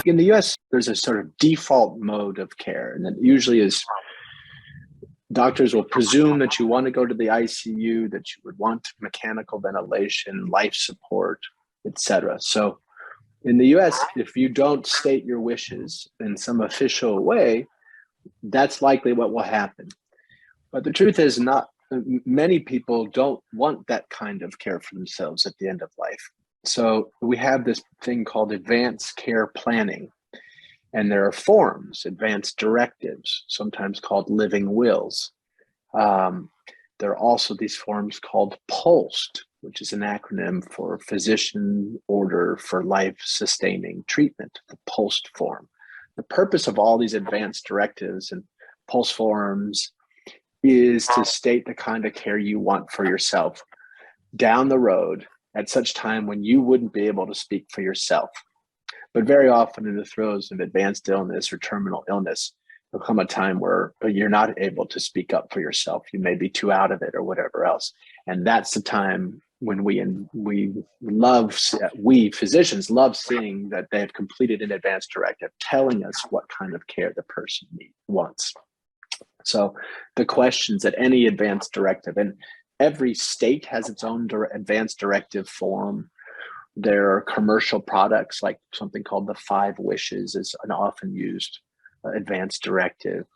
In the US, there's a sort of default mode of care, and that usually is doctors will presume that you want to go to the ICU, that you would want mechanical ventilation, life support, etc. So in the US, if you don't state your wishes in some official way, that's likely what will happen. But the truth is, not many people don't want that kind of care for themselves at the end of life. So we have this thing called advanced care planning, and there are forms, advanced directives, sometimes called living wills. There are also these forms called POLST, which is an acronym for Physician Order for Life-Sustaining Treatment, the POLST form. The purpose of all these advanced directives and POLST forms is to state the kind of care you want for yourself down the road at such time when you wouldn't be able to speak for yourself. But very often in the throes of advanced illness or terminal illness, there'll come a time where you're not able to speak up for yourself. You may be too out of it or whatever else. And that's the time when we physicians love seeing that they have completed an advanced directive, telling us what kind of care the person wants. So the questions at any advanced directive, and every state has its own advanced directive form. There are commercial products like something called the 5 Wishes is an often used advanced directive.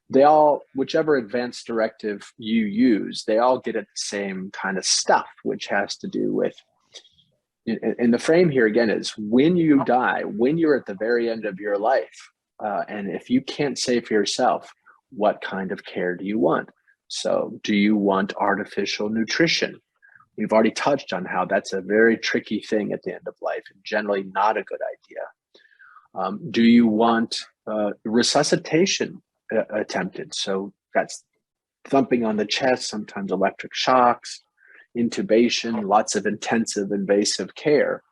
They all, whichever advanced directive you use, they all get at the same kind of stuff, which has to do with, and the frame here again is when you die, when you're at the very end of your life, and if you can't say for yourself, what kind of care do you want? So do you want artificial nutrition? We've already touched on how that's a very tricky thing at the end of life and generally not a good idea. Do you want resuscitation attempted? So that's thumping on the chest, sometimes electric shocks, intubation, lots of intensive invasive care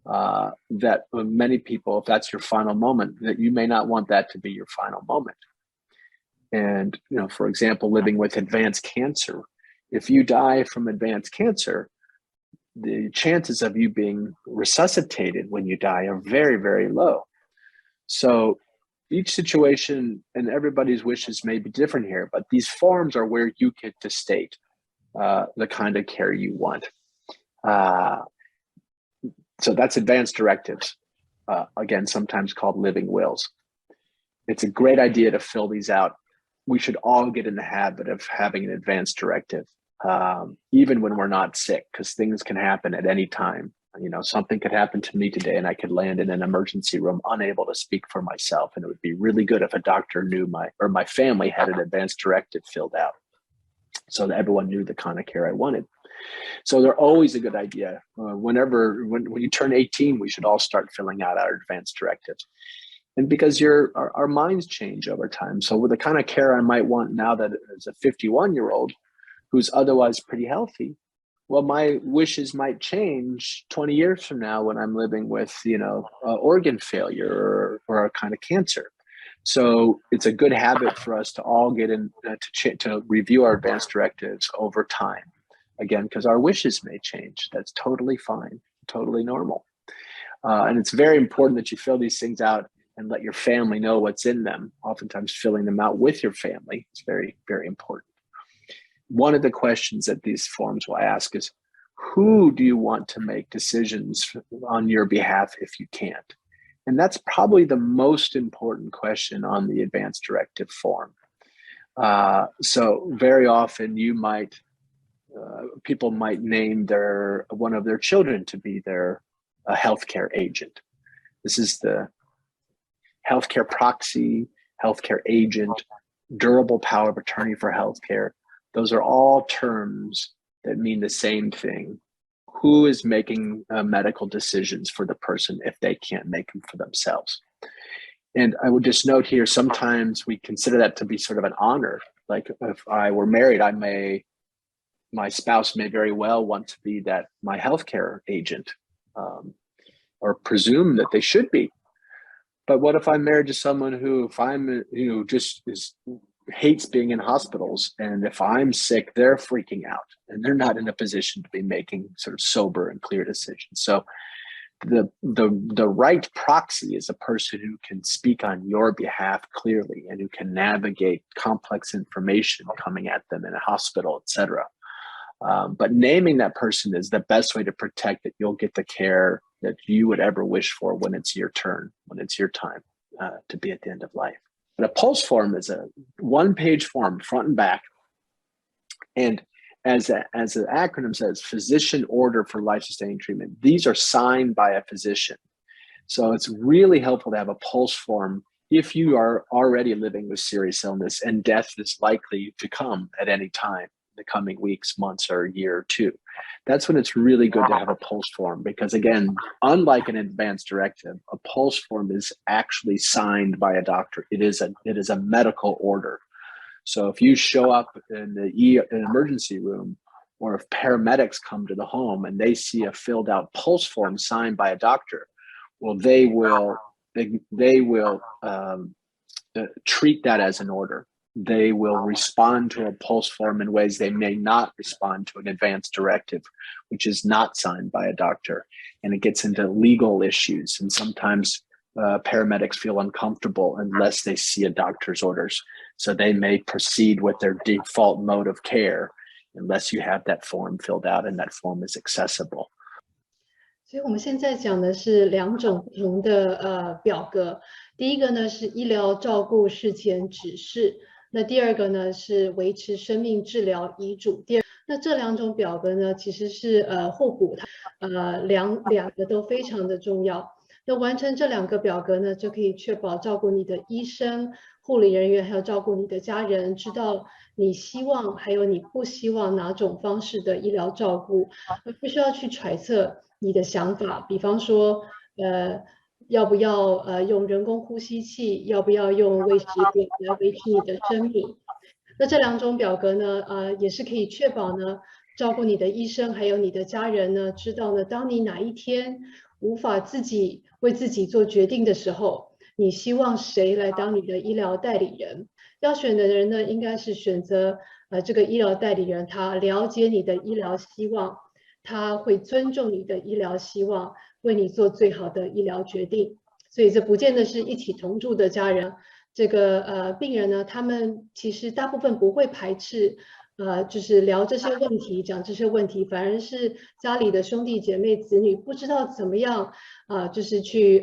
that many people, if that's your final moment, that you may not want that to be your final moment. And, for example, living with advanced cancer, if you die from advanced cancer, the chances of you being resuscitated when you die are very, very low. So each situation and everybody's wishes may be different here, but these forms are where you get to state the kind of care you want. So that's advanced directives, again, sometimes called living wills. It's a great idea to fill these out. We should all get in the habit of having an advanced directive, even when we're not sick, because things can happen at any time. Something could happen to me today and I could land in an emergency room unable to speak for myself. And it would be really good if a doctor knew my family had an advanced directive filled out so that everyone knew the kind of care I wanted. So they're always a good idea. When you turn 18, we should all start filling out our advanced directives. And because our minds change over time. So with the kind of care I might want now that as a 51-year-old who's otherwise pretty healthy, well, my wishes might change 20 years from now when I'm living with, organ failure or a kind of cancer. So it's a good habit for us to all get in to review our advanced directives over time. Again, because our wishes may change. That's totally fine, totally normal. And it's very important that you fill these things out and let your family know what's in them. Oftentimes filling them out with your family is very, very important. One of the questions that these forms will ask is, who do you want to make decisions on your behalf if you can't? And that's probably the most important question on the advanced directive form. So very often people might name one of their children to be their healthcare agent. This is the healthcare proxy, healthcare agent, durable power of attorney for healthcare. Those are all terms that mean the same thing. Who is making medical decisions for the person if they can't make them for themselves? And I would just note here, sometimes we consider that to be sort of an honor. Like if I were married, my spouse may very well want to be my healthcare agent, or presume that they should be. But what if I'm married to someone who, just hates being in hospitals, and if I'm sick, they're freaking out and they're not in a position to be making sort of sober and clear decisions. So the right proxy is a person who can speak on your behalf clearly and who can navigate complex information coming at them in a hospital, etc. But naming that person is the best way to protect that you'll get the care that you would ever wish for when it's your turn, when it's your time to be at the end of life. But a POLST form is a one-page form, front and back. And as the acronym says, physician order for life-sustaining treatment. These are signed by a physician. So it's really helpful to have a POLST form if you are already living with serious illness and death is likely to come at any time in the coming weeks, months, or a year or two. That's when it's really good to have a POLST form because, again, unlike an advance directive, a POLST form is actually signed by a doctor. It is a medical order. So if you show up in an emergency room, or if paramedics come to the home and they see a filled out POLST form signed by a doctor, well, they will treat that as an order. They will respond to a POLST form in ways they may not respond to an advance directive, which is not signed by a doctor. And it gets into legal issues. And sometimes paramedics feel uncomfortable unless they see a doctor's orders. So they may proceed with their default mode of care unless you have that form filled out and that form is accessible. 所以我们现在讲的是两种不同的表格，第一个呢是医疗照顾事前指示，那第二个呢是维持生命治疗遗嘱。那这两种表格呢其实是互补，两个都非常的重要。那完成这两个表格呢，就可以确保照顾你的医生、护理人员还有照顾你的家人知道你希望还有你不希望哪种方式的医疗照顾，而不需要去揣测你的想法，比方说要不要用人工呼吸器，要不要用喂食管来维持你的生命。那这两种表格呢也是可以确保呢照顾你的医生还有你的家人呢知道呢当你哪一天无法自己为自己做决定的时候，你希望谁来当你的医疗代理人。要选的人呢应该是选择这个医疗代理人，他了解你的医疗希望，他会尊重你的医疗希望，为你做最好的医疗决定。所以这不见得是一起同住的家人，这个病人呢他们其实大部分不会排斥就是聊这些问题，讲这些问题，反而是家里的兄弟姐妹子女不知道怎么样就是去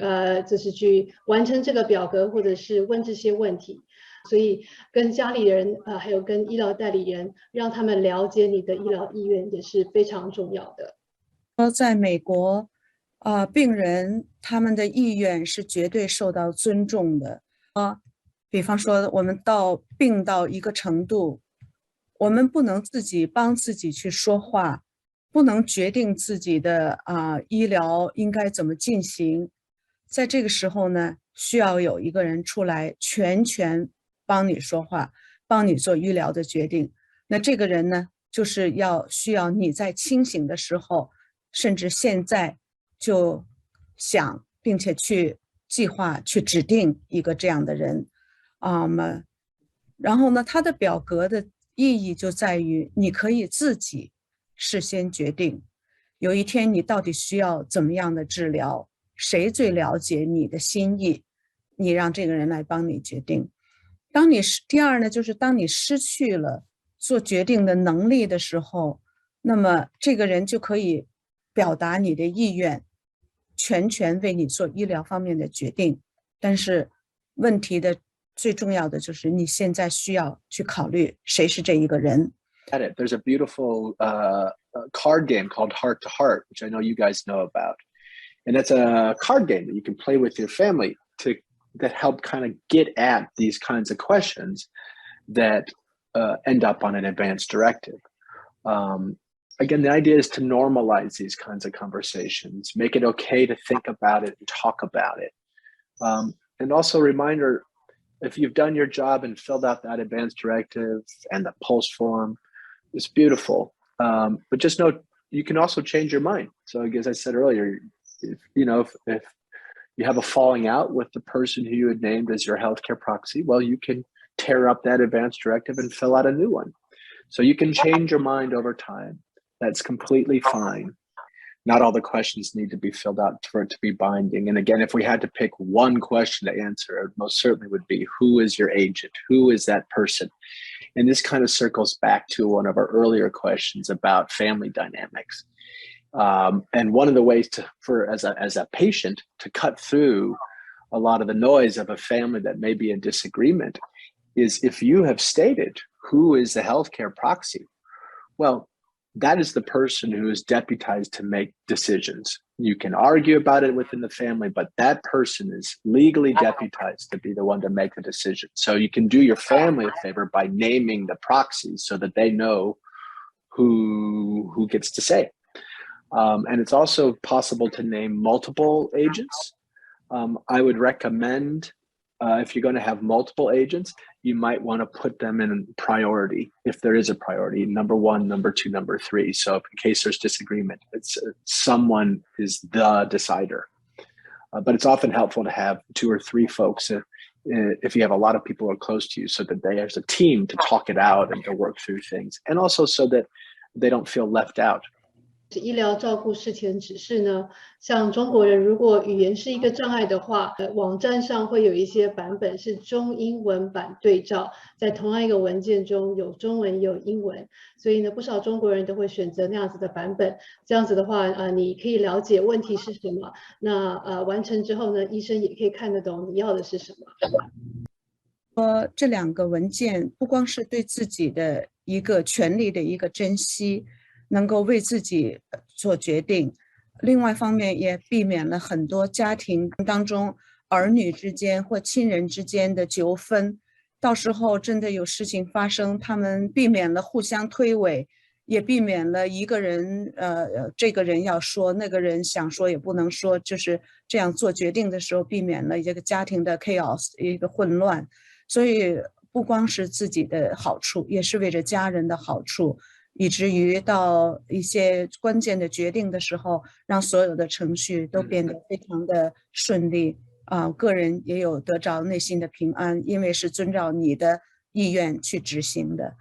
完成这个表格，或者是问这些问题。所以跟家里人还有跟医疗代理人，让他们了解你的医疗意愿也是非常重要的。在美国病人他们的意愿是绝对受到尊重的比方说我们病到一个程度，我们不能自己帮自己去说话，不能决定自己的医疗应该怎么进行。在这个时候呢，需要有一个人出来全权帮你说话，帮你做医疗的决定。那这个人呢，就是需要你在清醒的时候，甚至现在就想并且去计划去指定一个这样的人然后呢他的表格的意义就在于你可以自己事先决定有一天你到底需要怎么样的治疗，谁最了解你的心意，你让这个人来帮你决定。第二呢，就是当你失去了做决定的能力的时候，那么这个人就可以表达你的意愿，全权为你做医疗方面的决定。但是问题的最重要的就是你现在需要去考虑谁是这一个人。There's a beautiful card game called Heart to Heart, which I know you guys know about. And it's a card game that you can play with your family that help kind of get at these kinds of questions that end up on an advance directive. Again, the idea is to normalize these kinds of conversations, make it okay to think about it and talk about it. And also a reminder, if you've done your job and filled out that advance directive and the POLST form, it's beautiful. But just know you can also change your mind. So as I said earlier, if you have a falling out with the person who you had named as your healthcare proxy, well, you can tear up that advance directive and fill out a new one. So you can change your mind over time. That's completely fine. Not all the questions need to be filled out for it to be binding. And again, if we had to pick one question to answer, it most certainly would be, who is your agent? Who is that person? And this kind of circles back to one of our earlier questions about family dynamics. And one of the ways as a patient to cut through a lot of the noise of a family that may be in disagreement is if you have stated who is the healthcare proxy, well, that is the person who is deputized to make decisions. You can argue about it within the family, but that person is legally deputized to be the one to make the decision. So you can do your family a favor by naming the proxies so that they know who gets to say. And it's also possible to name multiple agents. I would recommend, if you're going to have multiple agents, you might want to put them in priority, if there is a priority, number 1, number 2, number 3. So in case there's disagreement, it's someone is the decider. But it's often helpful to have 2 or 3 folks if you have a lot of people who are close to you, so that there's a team to talk it out and to work through things, and also so that they don't feel left out. 医疗照顾事前指示呢，像中国人如果语言是一个障碍的话，网站上会有一些版本是中英文版对照，在同样一个文件中有中文也有英文，所以呢，不少中国人都会选择那样子的版本。这样子的话，你可以了解问题是什么，那完成之后呢，医生也可以看得懂你要的是什么。这2个文件不光是对自己的一个权利的一个珍惜，能够为自己做决定，另外一方面也避免了很多家庭当中儿女之间或亲人之间的纠纷，到时候真的有事情发生，他们避免了互相推诿，也避免了一个人这个人要说，那个人想说也不能说，就是这样做决定的时候避免了这个家庭的 chaos 一个混乱。所以不光是自己的好处，也是为着家人的好处，以至于到一些关键的决定的时候，让所有的程序都变得非常的顺利，个人也有得着内心的平安，因为是遵照你的意愿去执行的。